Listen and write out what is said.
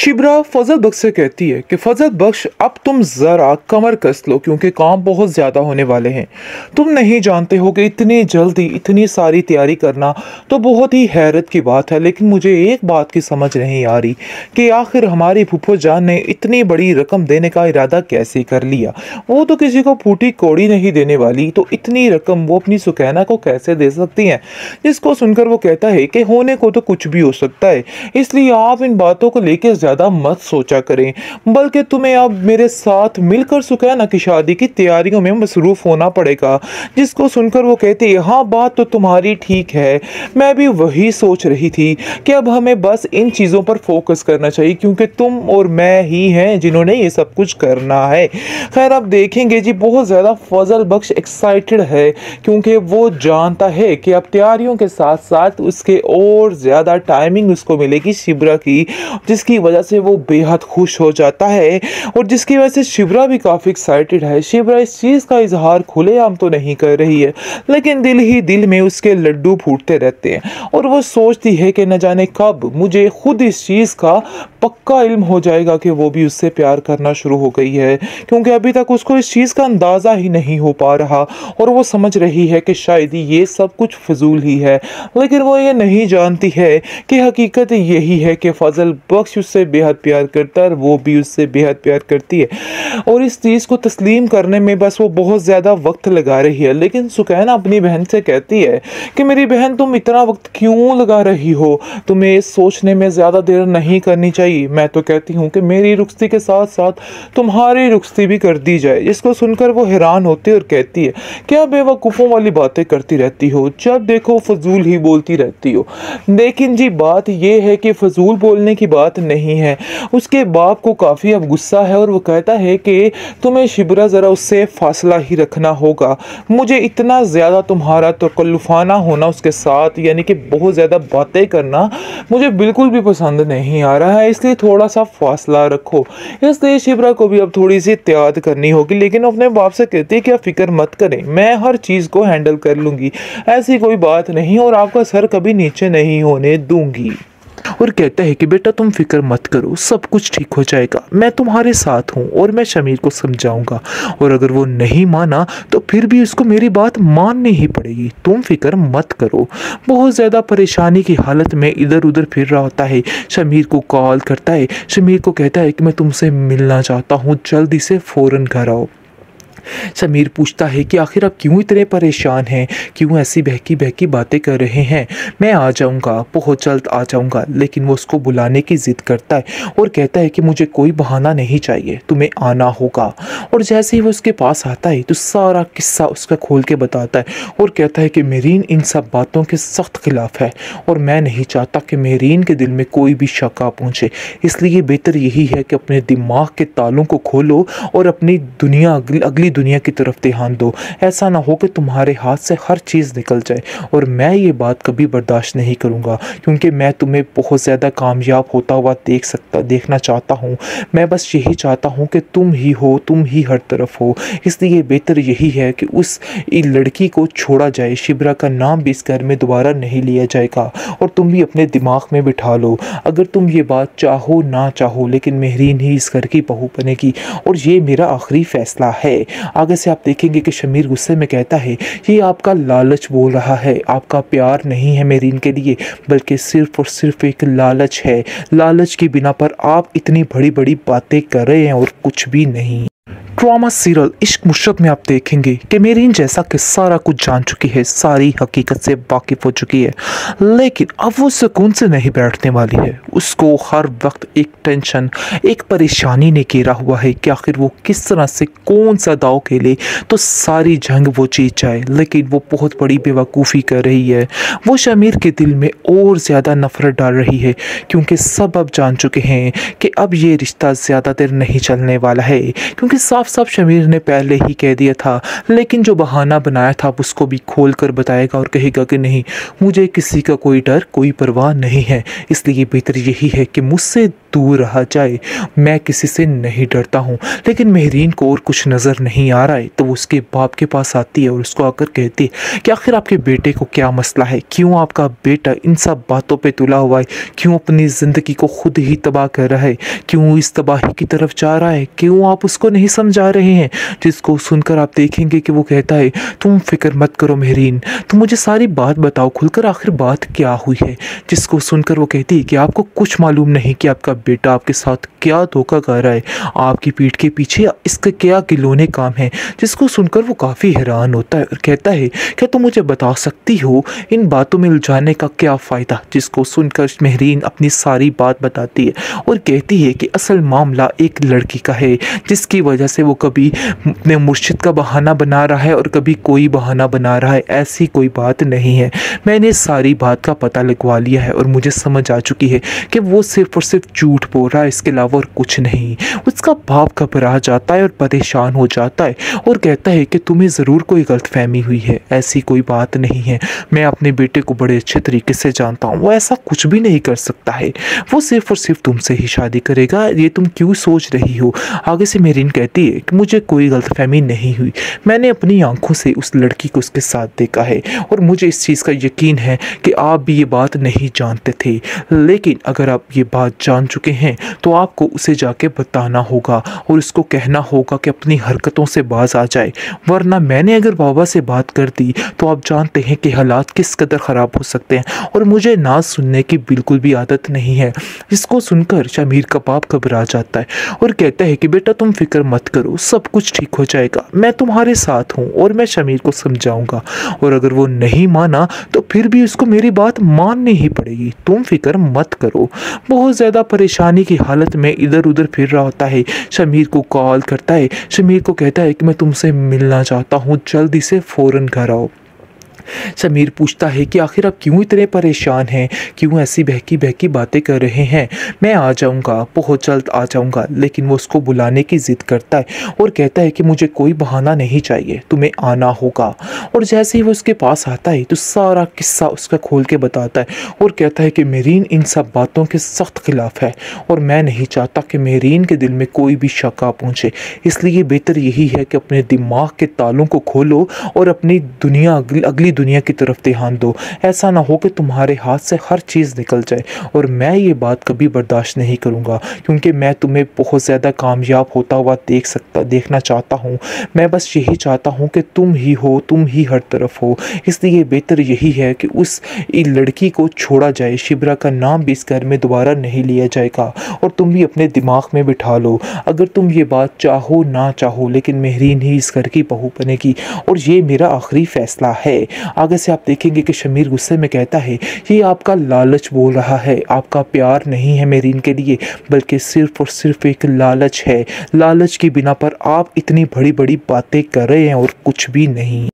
शिब्रा फजल बख्श से कहती है कि फजल बख्श अब तुम ज़रा कमर कस लो क्योंकि काम बहुत ज़्यादा होने वाले हैं। तुम नहीं जानते हो कि इतनी जल्दी इतनी सारी तैयारी करना तो बहुत ही हैरत की बात है, लेकिन मुझे एक बात की समझ नहीं आ रही कि आखिर हमारी फूफो जान ने इतनी बड़ी रकम देने का इरादा कैसे कर लिया। वो तो किसी को फूटी कौड़ी नहीं देने वाली, तो इतनी रकम वो अपनी सुकैना को कैसे दे सकती हैं। जिसको सुनकर वो कहता है कि होने को तो कुछ भी हो सकता है, इसलिए आप इन बातों को लेकर ज़्यादा मत सोचा करें, बल्कि तुम्हें अब मेरे साथ मिलकर सुकैना की शादी की तैयारियों में मसरूफ़ होना पड़ेगा। जिसको सुनकर वो कहती है, हाँ बात तो तुम्हारी ठीक है, मैं भी वही सोच रही थी कि अब हमें बस इन चीज़ों पर फोकस करना चाहिए क्योंकि तुम और मैं ही हैं जिन्होंने ये सब कुछ करना है। खैर अब देखेंगे जी। बहुत ज़्यादा फजल बख्श एक्साइटेड है क्योंकि वो जानता है कि अब तैयारियों के साथ साथ उसके और ज़्यादा टाइमिंग उसको मिलेगी शिब्रा की, जिसकी वजह से वो बेहद खुश हो जाता है और जिसकी वजह से शिब्रा भी काफ़ी एक्साइटेड है। शिब्रा इस चीज़ का इजहार खुलेआम तो नहीं कर रही है, लेकिन दिल ही दिल में उसके लड्डू फूटते रहते हैं और वो सोचती है कि न जाने कब मुझे खुद इस चीज़ का पक्का इल्म हो जाएगा कि वो भी उससे प्यार करना शुरू हो गई है, क्योंकि अभी तक उसको इस चीज़ का अंदाज़ा ही नहीं हो पा रहा और वो समझ रही है कि शायद ये सब कुछ फजूल ही है। लेकिन वो ये नहीं जानती है कि हकीकत यही है कि फजल बख्श उससे बेहद प्यार करता है और वो भी उससे बेहद प्यार करती है और इस चीज़ को तस्लीम करने में बस वो बहुत ज़्यादा वक्त लगा रही है। लेकिन सुकैना अपनी बहन से कहती है कि मेरी बहन तुम इतना वक्त क्यों लगा रही हो, तुम्हें सोचने में ज़्यादा देर नहीं करनी चाहिए। मैं तो कहती हूँ कि मेरी रुखसती के साथ साथ तुम्हारी रुखसती भी कर दी जाए। जिसको सुनकर वो हैरान होती है और कहती है, क्या बेवकूफ़ों वाली बातें करती रहती हो, जब देखो फजूल ही बोलती रहती हो। लेकिन जी बात ये है कि फजूल बोलने की बात नहीं है। उसके बाप को काफ़ी अब गुस्सा है और वो कहता है कि तुम्हें शिब्रा ज़रा उससे फासला ही रखना होगा। मुझे इतना ज़्यादा तुम्हारा तकल्लुफ़ाना होना उसके साथ, यानी कि बहुत ज़्यादा बातें करना मुझे बिल्कुल भी पसंद नहीं आ रहा है, इसलिए थोड़ा सा फासला रखो। इसलिए शिब्रा को भी अब थोड़ी सी एहतियात करनी होगी, लेकिन अपने बाप से कहती है कि आप फिक्र मत करें, मैं हर चीज़ को हैंडल कर लूँगी, ऐसी कोई बात नहीं और आपका सर कभी नीचे नहीं होने दूँगी। और कहता है कि बेटा तुम फिक्र मत करो, सब कुछ ठीक हो जाएगा, मैं तुम्हारे साथ हूँ और मैं शमीर को समझाऊंगा और अगर वो नहीं माना तो फिर भी उसको मेरी बात माननी ही पड़ेगी, तुम फिक्र मत करो। बहुत ज़्यादा परेशानी की हालत में इधर उधर फिर रहा होता है। शमीर को कॉल करता है, शमीर को कहता है कि मैं तुमसे मिलना चाहता हूँ, जल्दी से फ़ौरन घर आओ। समीर पूछता है कि आखिर आप क्यों इतने परेशान हैं, क्यों ऐसी बहकी बहकी बातें कर रहे हैं। मैं आ जाऊंगा, बहुत जल्द आ जाऊंगा। लेकिन वो उसको बुलाने की ज़िद करता है और कहता है कि मुझे कोई बहाना नहीं चाहिए, तुम्हें आना होगा। और जैसे ही वो उसके पास आता है तो सारा किस्सा उसका खोल के बताता है और कहता है कि मेरीन इन सब बातों के सख्त खिलाफ है और मैं नहीं चाहता कि मेरीन के दिल में कोई भी शक आ पहुँचे, इसलिए बेहतर यही है कि अपने दिमाग के तालों को खोलो और अपनी दुनिया अगली दुनिया की तरफ ध्यान दो। ऐसा ना हो कि तुम्हारे हाथ से हर चीज़ निकल जाए और मैं ये बात कभी बर्दाश्त नहीं करूँगा, क्योंकि मैं तुम्हें बहुत ज़्यादा कामयाब होता हुआ देखना चाहता हूँ। मैं बस यही चाहता हूँ कि तुम ही हो, तुम ही हर तरफ हो। इसलिए बेहतर यही है कि उस लड़की को छोड़ा जाए, शिब्रा का नाम भी इस घर में दोबारा नहीं लिया जाएगा। और तुम भी अपने दिमाग में बिठा लो, अगर तुम ये बात चाहो ना चाहो, लेकिन मेहरीन ही इस घर की बहू बनेगी और ये मेरा आखिरी फैसला है। आगे से आप देखेंगे कि शमीर गुस्से में कहता है, ये आपका लालच बोल रहा है, आपका प्यार नहीं है मेरीन के लिए, बल्कि सिर्फ और सिर्फ एक लालच है। लालच की बिना पर आप इतनी बड़ी बड़ी बातें कर रहे हैं और कुछ भी नहीं। ड्रामा सीरियल इश्क मुशरत में आप देखेंगे कि मेरीन जैसा कि सारा कुछ जान चुकी है, सारी हकीकत से वाकिफ़ हो चुकी है, लेकिन अब वो सुकून से नहीं बैठने वाली है। उसको हर वक्त एक टेंशन, एक परेशानी ने घेरा हुआ है कि आखिर वो किस तरह से कौन सा दाव खेले तो सारी जंग वो जीत जाए। लेकिन वो बहुत बड़ी बेवकूफ़ी कर रही है। वो शमीर के दिल में और ज़्यादा नफरत डाल रही है, क्योंकि सब अब जान चुके हैं कि अब ये रिश्ता ज़्यादा देर नहीं चलने वाला है, क्योंकि साफ साफ साफ शमीर ने पहले ही कह दिया था, लेकिन जो बहाना बनाया था उसको भी खोल कर बताएगा और कहेगा कि नहीं, मुझे किसी का कोई डर कोई परवाह नहीं है, इसलिए बेहतर यही है कि मुझसे दूर रहा जाए, मैं किसी से नहीं डरता हूँ। लेकिन मेहरीन को और कुछ नज़र नहीं आ रहा है, तो वो उसके बाप के पास आती है और उसको आकर कहती है कि आखिर आपके बेटे को क्या मसला है, क्यों आपका बेटा इन सब बातों पे तुला हुआ है, क्यों अपनी ज़िंदगी को खुद ही तबाह कर रहा है, क्यों इस तबाही की तरफ जा रहा है, क्यों आप उसको नहीं समझा रहे हैं। जिसको सुनकर आप देखेंगे कि वो कहता है, तुम फिक्र मत करो मेहरीन, तुम मुझे सारी बात बताओ खुलकर, आखिर बात क्या हुई है। जिसको सुनकर वो कहती है कि आपको कुछ मालूम नहीं कि आपका बेटा आपके साथ क्या धोखा कर रहा है, आपकी पीठ के पीछे इसके क्या गिलोने काम है। जिसको सुनकर वो काफ़ी हैरान होता है और कहता है, क्या तुम मुझे बता सकती हो इन बातों में उलझाने का क्या फ़ायदा। जिसको सुनकर मेहरीन अपनी सारी बात बताती है और कहती है कि असल मामला एक लड़की का है, जिसकी वजह से वो कभी अपने मुर्शिद का बहाना बना रहा है और कभी कोई बहाना बना रहा है। ऐसी कोई बात नहीं है, मैंने सारी बात का पता लगवा लिया है और मुझे समझ आ चुकी है कि वो सिर्फ और सिर्फ झूठ बोल रहा है, इसके अलावा और कुछ नहीं। उसका बाप घबरा जाता है और परेशान हो जाता है और कहता है कि तुम्हें ज़रूर कोई गलतफहमी हुई है, ऐसी कोई बात नहीं है, मैं अपने बेटे को बड़े अच्छे तरीके से जानता हूँ, वो ऐसा कुछ भी नहीं कर सकता है, वो सिर्फ और सिर्फ तुमसे ही शादी करेगा, ये तुम क्यों सोच रही हो। आगे से मेहरीन कहती है कि मुझे कोई गलतफहमी नहीं हुई, मैंने अपनी आंखों से उस लड़की को उसके साथ देखा है और मुझे इस चीज़ का यकीन है कि आप भी ये बात नहीं जानते थे, लेकिन अगर आप ये बात जान चुके हैं तो आपको उसे जाके बताना होगा और उसको कहना होगा कि अपनी हरकतों से बाज आ जाए, वरना मैंने अगर बाबा से बात कर दी तो आप जानते हैं कि हालात किस कदर ख़राब हो सकते हैं और मुझे ना सुनने की बिल्कुल भी आदत नहीं है। इसको सुनकर शमीर का बाप घबरा जाता है और कहता है कि बेटा तुम फिक्र मत करो, सब कुछ ठीक हो जाएगा, मैं तुम्हारे साथ हूँ और मैं शमीर को समझाऊंगा, और अगर वो नहीं माना तो फिर भी उसको मेरी बात माननी ही पड़ेगी, तुम फिक्र मत करो। बहुत ज़्यादा परेशानी की हालत में इधर उधर फिर रहा होता है, शमीर को कॉल करता है, शमीर को कहता है कि मैं तुमसे मिलना चाहता हूँ, जल्दी से फ़ौरन घर आओ। शमीर पूछता है कि आखिर आप क्यों इतने परेशान हैं, क्यों ऐसी बहकी बहकी बातें कर रहे हैं। मैं आ जाऊंगा, बहुत जल्द आ जाऊंगा। लेकिन वो उसको बुलाने की ज़िद करता है और कहता है कि मुझे कोई बहाना नहीं चाहिए, तुम्हें आना होगा। और जैसे ही वो उसके पास आता है तो सारा किस्सा उसका खोल के बताता है और कहता है कि मेहरीन इन सब बातों के सख्त खिलाफ है और मैं नहीं चाहता कि मेहरीन के दिल में कोई भी शक आ पहुँचे, इसलिए बेहतर यही है कि अपने दिमाग के तालों को खोलो और अपनी दुनिया अगली दुनिया की तरफ ध्यान दो। ऐसा ना हो कि तुम्हारे हाथ से हर चीज़ निकल जाए, और मैं ये बात कभी बर्दाश्त नहीं करूँगा, क्योंकि मैं तुम्हें बहुत ज़्यादा कामयाब होता हुआ देखना चाहता हूँ। मैं बस यही चाहता हूँ कि तुम ही हो, तुम ही हर तरफ हो। इसलिए बेहतर यही है कि उस लड़की को छोड़ा जाए, शिब्रा का नाम भी इस घर में दोबारा नहीं लिया जाएगा। और तुम भी अपने दिमाग में बिठा लो, अगर तुम ये बात चाहो ना चाहो, लेकिन मेहरीन ही इस घर की बहू बनेगी और ये मेरा आखिरी फैसला है। आगे से आप देखेंगे कि शमीर गुस्से में कहता है, ये आपका लालच बोल रहा है, आपका प्यार नहीं है मेहरीन के लिए, बल्कि सिर्फ और सिर्फ एक लालच है। लालच की बिना पर आप इतनी बड़ी बड़ी बातें कर रहे हैं और कुछ भी नहीं।